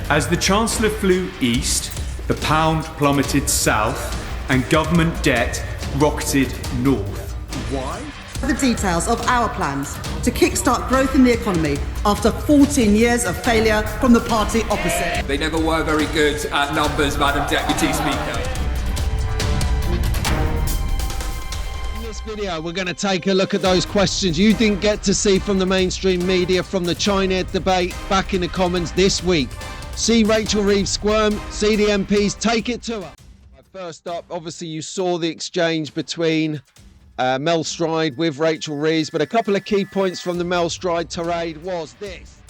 As the Chancellor flew east, the pound plummeted south and government debt rocketed north. Why? The details of our plans to kickstart growth in the economy after 14 years of failure from the party opposite. They never were very good at numbers, Madam Deputy Speaker. In this video, we're going to take a look at those questions you didn't get to see from the mainstream media from the China debate back in the Commons this week. See Rachel Reeves squirm, see the MPs take it to her. First up, obviously you saw the exchange between Mel Stride with Rachel Reeves, but a couple of key points from the Mel Stride tirade was this.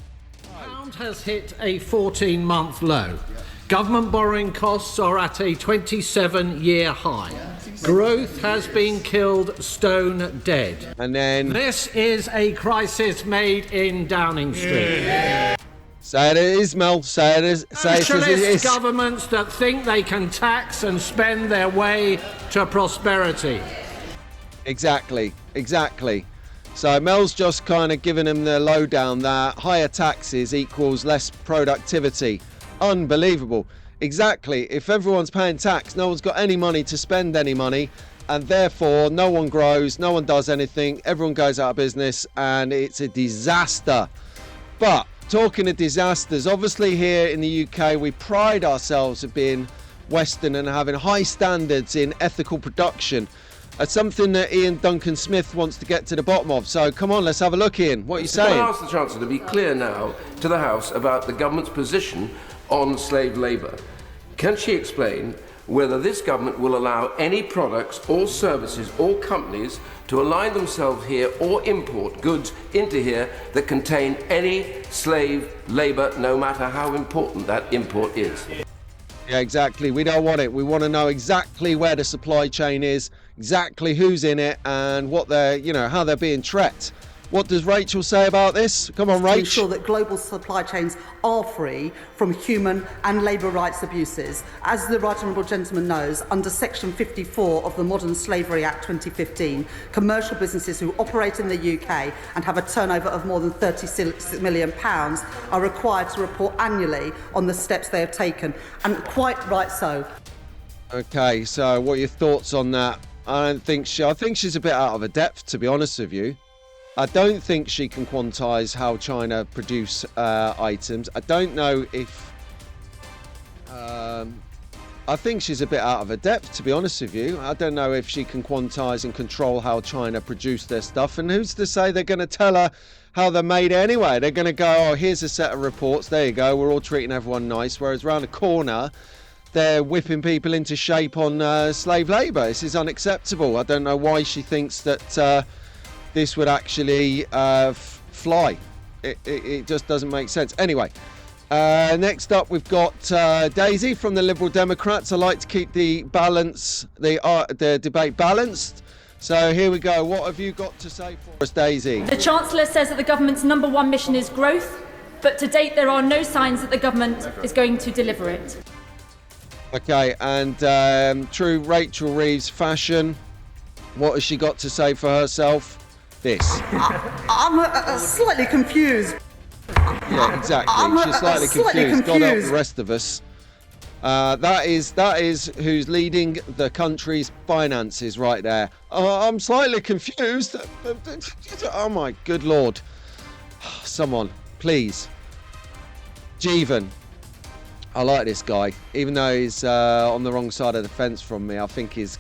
Pound has hit a 14-month low. Government borrowing costs are at a 27-year high. Growth has been killed stone dead. And then... This is a crisis made in Downing Street. Yeah. Say it is, Mel. Say it is. Say Socialist it is. Governments that think they can tax and spend their way to prosperity. Exactly. So Mel's just kind of giving him the lowdown that higher taxes equals less productivity. Unbelievable. Exactly. If everyone's paying tax, no one's got any money to spend any money, and therefore no one grows, no one does anything, everyone goes out of business, and it's a disaster. But talking of disasters, obviously here in the UK we pride ourselves of being Western and having high standards in ethical production. It's something that Ian Duncan Smith wants to get to the bottom of. So come on, let's have a look, Ian. What are you saying? Can I ask the Chancellor to be clear now to the House about the government's position on slave labour? Can she explain whether this government will allow any products or services or companies to align themselves here or import goods into here that contain any slave labour, no matter how important that import is? Yeah, exactly. We don't want it. We want to know exactly where the supply chain is, exactly who's in it, and what they're, how they're being tracked. What does Rachel say about this? Come on, Rach. To ensure that global supply chains are free from human and labour rights abuses. As the Right Honourable Gentleman knows, under Section 54 of the Modern Slavery Act 2015, commercial businesses who operate in the UK and have a turnover of more than £36 million are required to report annually on the steps they have taken, and quite right so. Okay, so what are your thoughts on that? I think she's a bit out of her depth, to be honest with you. I don't think she can quantise how China produce items. I don't know if... I think she's a bit out of her depth, to be honest with you. I don't know if she can quantise and control how China produce their stuff. And who's to say they're going to tell her how they're made anyway? They're going to go, oh, here's a set of reports. There you go. We're all treating everyone nice. Whereas round the corner, they're whipping people into shape on slave labour. This is unacceptable. I don't know why she thinks that... this would actually fly. It just doesn't make sense. Anyway, next up we've got Daisy from the Liberal Democrats. I like to keep the debate balanced. So here we go. What have you got to say for us, Daisy? The Chancellor says that the government's number one mission is growth, but to date there are no signs that the government is going to deliver it. Okay, and true Rachel Reeves fashion, what has she got to say for herself? This. I'm slightly confused. Yeah, exactly. She's slightly confused. God help the rest of us. That is who's leading the country's finances right there. I'm slightly confused. Oh my good Lord. Someone, please. Jeevan. I like this guy, even though he's on the wrong side of the fence from me. I think he's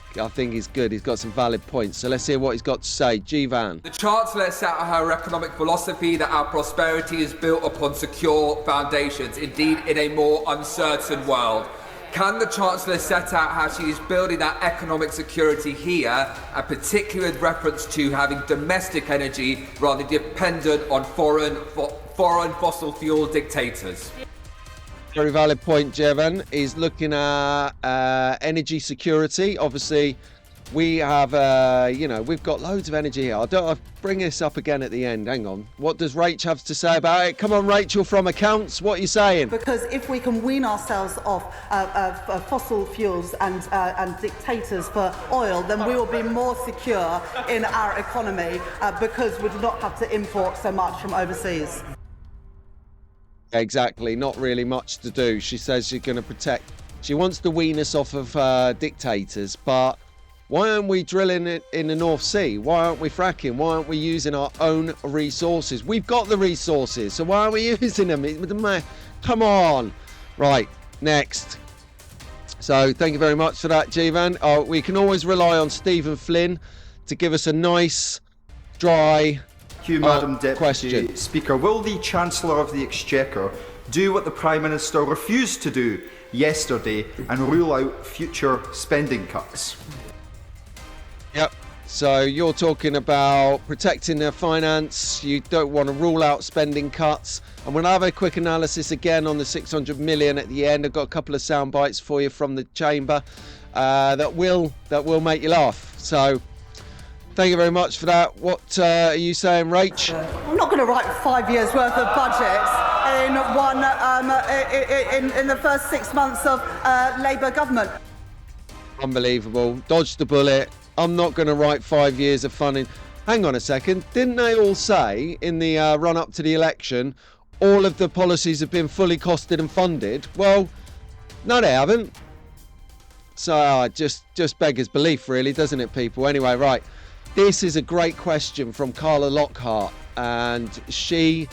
good. He's got some valid points. So let's hear what he's got to say. Jeevan. The Chancellor set out her economic philosophy that our prosperity is built upon secure foundations, indeed in a more uncertain world. Can the Chancellor set out how she is building that economic security here, and particularly with reference to having domestic energy rather than dependent on foreign fossil fuel dictators? Very valid point, Jevan. Is looking at energy security. Obviously, we have, we've got loads of energy here. I'll bring this up again at the end. Hang on. What does Rach have to say about it? Come on, Rachel from accounts. What are you saying? Because if we can wean ourselves off fossil fuels and dictators for oil, then we will be more secure in our economy because we do not have to import so much from overseas. Exactly, not really much to do. She says she's going to protect. She wants to wean us off of dictators, but why aren't we drilling it in the North Sea? Why aren't we fracking? Why aren't we using our own resources? We've got the resources, so why aren't we using them? Come on. Right, next. So thank you very much for that, Jivan. We can always rely on Stephen Flynn to give us a nice, dry Thank you, Madam Deputy question. Speaker. Will the Chancellor of the Exchequer do what the Prime Minister refused to do yesterday and rule out future spending cuts? Yep. So you're talking about protecting their finance. You don't want to rule out spending cuts. I'm going to have a quick analysis again on the 600 million at the end. I've got a couple of sound bites for you from the chamber that will make you laugh. So thank you very much for that. What are you saying, Rach? I'm not going to write 5 years' worth of budgets in the first 6 months of Labour government. Unbelievable. Dodged the bullet. I'm not going to write 5 years of funding. Hang on a second. Didn't they all say in the run up to the election, all of the policies have been fully costed and funded? Well, no, they haven't. So just beggars belief, really, doesn't it, people? Anyway, right. This is a great question from Carla Lockhart, and she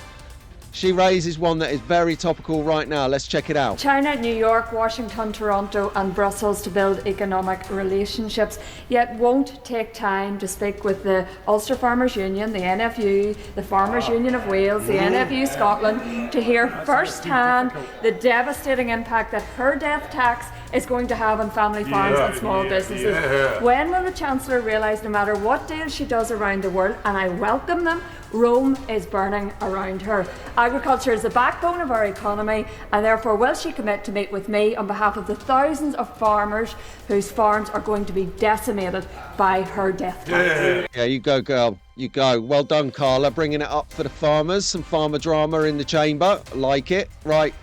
raises one that is very topical right now. Let's check it out. China, New York, Washington, Toronto and Brussels to build economic relationships, yet won't take time to speak with the Ulster Farmers Union, the NFU, the Farmers Union of Wales, the NFU Scotland, to hear firsthand the devastating impact that her death tax is going to have on family farms and small businesses. When will the Chancellor realise no matter what deals she does around the world, and I welcome them, Rome is burning around her. Agriculture is the backbone of our economy, and therefore will she commit to meet with me on behalf of the thousands of farmers whose farms are going to be decimated by her death tax? Yeah, you go, girl. You go. Well done, Carla. Bringing it up for the farmers. Some farmer drama in the chamber. Like it. Right.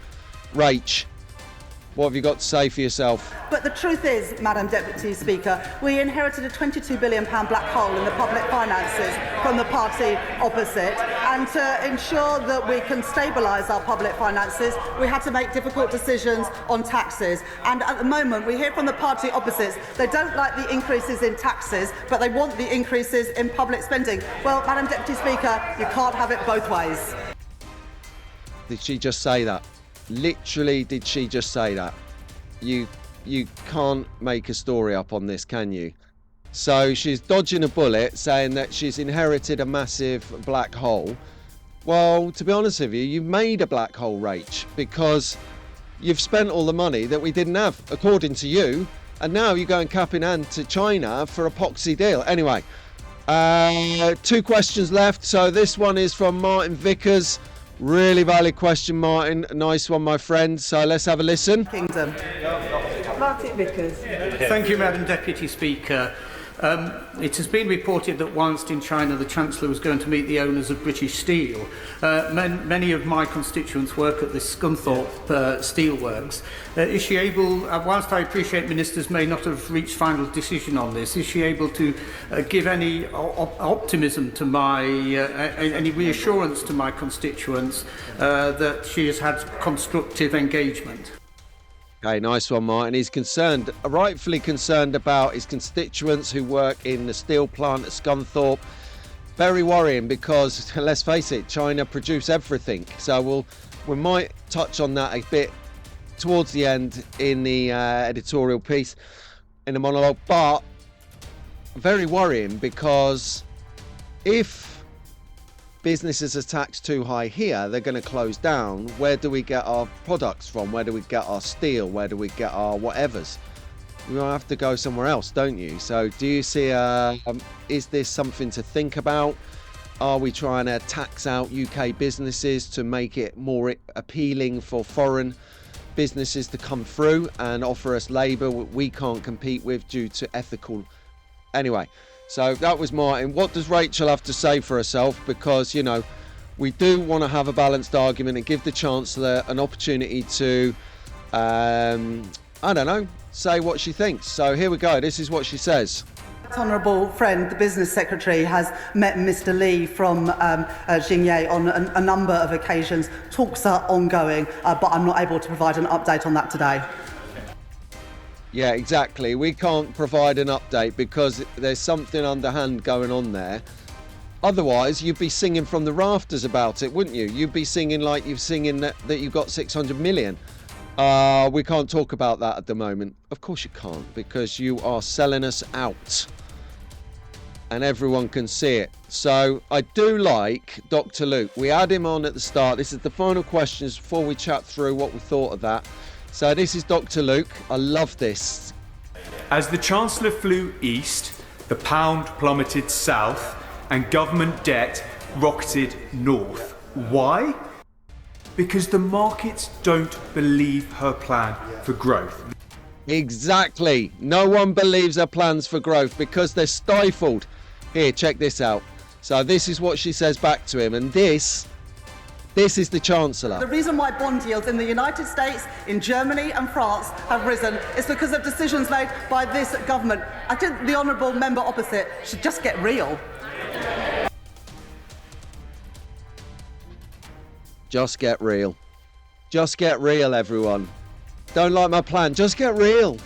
Rach, what have you got to say for yourself? But the truth is, Madam Deputy Speaker, we inherited a £22 billion black hole in the public finances from the party opposite, and to ensure that we can stabilise our public finances, we had to make difficult decisions on taxes. And at the moment, we hear from the party opposites, they don't like the increases in taxes, but they want the increases in public spending. Well, Madam Deputy Speaker, you can't have it both ways. Did she just say that? Literally, did she just say that? You can't make a story up on this, can you? So she's dodging a bullet, saying that she's inherited a massive black hole. Well, to be honest with you, you've made a black hole, Rach, because you've spent all the money that we didn't have, according to you, and now you're going cap in hand to China for a poxy deal. Anyway, 2 questions left. So this one is from Martin Vickers. Really valid question, Martin. Nice one, my friend. So let's have a listen. Kingdom. Martin Vickers. Thank you, Madam Deputy Speaker. It has been reported that whilst in China the Chancellor was going to meet the owners of British Steel. Many of my constituents work at the Scunthorpe Steelworks. Is she able, whilst I appreciate ministers may not have reached final decision on this, is she able to give any optimism to my, any reassurance to my constituents that she has had constructive engagement? Okay, nice one, Martin. He's concerned, rightfully concerned about his constituents who work in the steel plant at Scunthorpe. Very worrying because, let's face it, China produce everything. So we might touch on that a bit towards the end in the editorial piece, in the monologue. But very worrying because if businesses are taxed too high here, they're going to close down. Where do we get our products from? Where do we get our steel? Where do we get our whatevers? We will have to go somewhere else, don't you? So do you see, is this something to think about? Are we trying to tax out UK businesses to make it more appealing for foreign businesses to come through and offer us labour we can't compete with due to ethical... Anyway, so that was Martin. What does Rachel have to say for herself? Because, you know, we do want to have a balanced argument and give the Chancellor an opportunity to, I don't know, say what she thinks. So here we go. This is what she says. Honourable friend, the business secretary, has met Mr. Lee from Xingye on a number of occasions. Talks are ongoing, but I'm not able to provide an update on that today. Yeah, exactly. We can't provide an update because there's something underhand going on there. Otherwise, you'd be singing from the rafters about it, wouldn't you? You'd be singing like you're singing that you've got 600 million. We can't talk about that at the moment. Of course you can't, because you are selling us out. And everyone can see it. So I do like Dr. Luke. We had him on at the start. This is the final questions before we chat through what we thought of that. So this is Dr. Luke. I love this. As the Chancellor flew east, the pound plummeted south and government debt rocketed north. Why? Because the markets don't believe her plan for growth. Exactly. No one believes her plans for growth because they're stifled. Here, check this out. So this is what she says back to him, and this is the Chancellor. The reason why bond yields in the United States, in Germany and France have risen is because of decisions made by this government. I think the honourable member opposite should just get real. Just get real. Just get real, everyone. Don't like my plan. Just get real.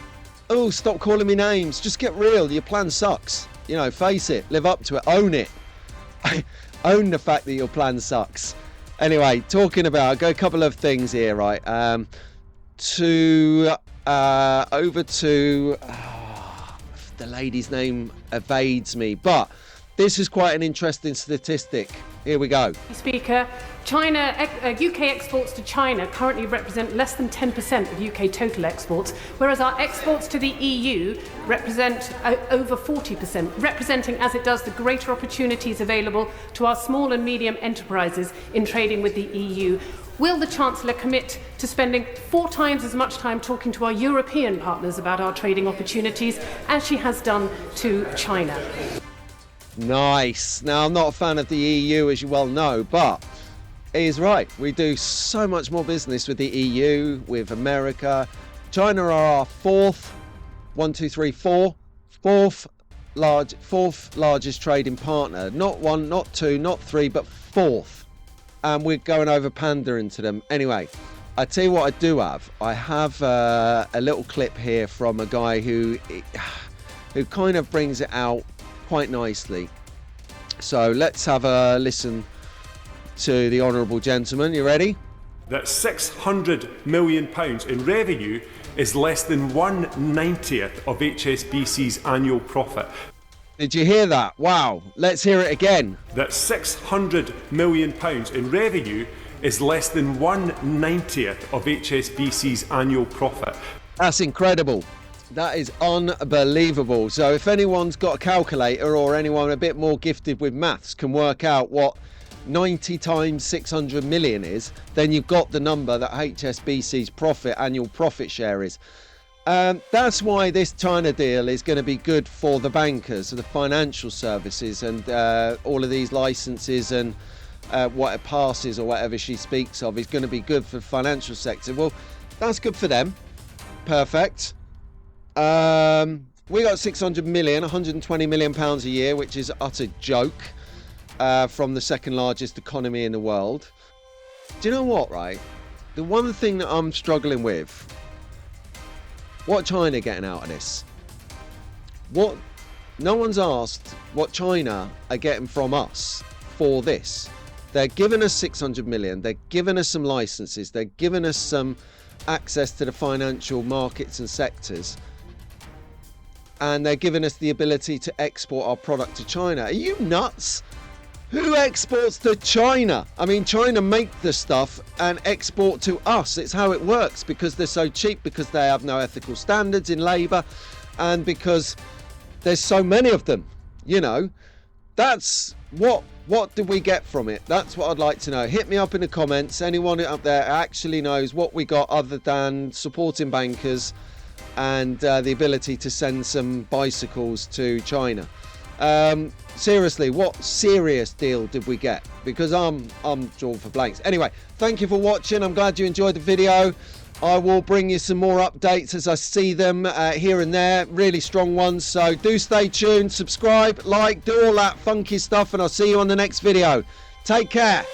Oh, stop calling me names. Just get real. Your plan sucks. You know, face it. Live up to it. Own it. Own the fact that your plan sucks. Anyway, talking about, I've got a couple of things here, right? Over to the lady's name evades me, but this is quite an interesting statistic. Here we go. Speaker, UK exports to China currently represent less than 10% of UK total exports, whereas our exports to the EU represent over 40%, representing as it does the greater opportunities available to our small and medium enterprises in trading with the EU. Will the Chancellor commit to spending 4 times as much time talking to our European partners about our trading opportunities as she has done to China? Nice. Now, I'm not a fan of the EU, as you well know, but he is right. We do so much more business with the EU, with America. China are our fourth largest trading partner. Not one, not two, not three, but fourth. And we're going over pandering to them. Anyway, I tell you what I do have. I have a little clip here from a guy who kind of brings it out quite nicely. So let's have a listen to the honourable gentleman. You ready? That £600 million in revenue is less than 1/90th of HSBC's annual profit. Did you hear that? Wow. Let's hear it again. That £600 million in revenue is less than 1/90th of HSBC's annual profit. That's incredible. That is unbelievable. So if anyone's got a calculator or anyone a bit more gifted with maths can work out what 90 times 600 million is, then you've got the number that HSBC's annual profit share is. That's why this China deal is going to be good for the bankers, the financial services, and all of these licenses and what it passes or whatever she speaks of is going to be good for the financial sector. Well, that's good for them. Perfect. We got 600 million, 120 million pounds a year, which is utter joke from the second largest economy in the world. Do you know what, right? The one thing that I'm struggling with, what China getting out of this? No one's asked what China are getting from us for this. They're giving us 600 million. They're giving us some licenses. They're giving us some access to the financial markets and sectors. And they're giving us the ability to export our product to China. Are you nuts? Who exports to China? I mean, China make the stuff and export to us. It's how it works, because they're so cheap, because they have no ethical standards in labour, and because there's so many of them. You know, that's what did we get from it? That's what I'd like to know. Hit me up in the comments. Anyone up there actually knows what we got other than supporting bankers and the ability to send some bicycles to China. Seriously, what serious deal did we get? Because I'm drawn for blanks. Anyway, thank you for watching. I'm glad you enjoyed the video. I will bring you some more updates as I see them here and there, really strong ones. So do stay tuned, subscribe, like, do all that funky stuff, and I'll see you on the next video. Take care.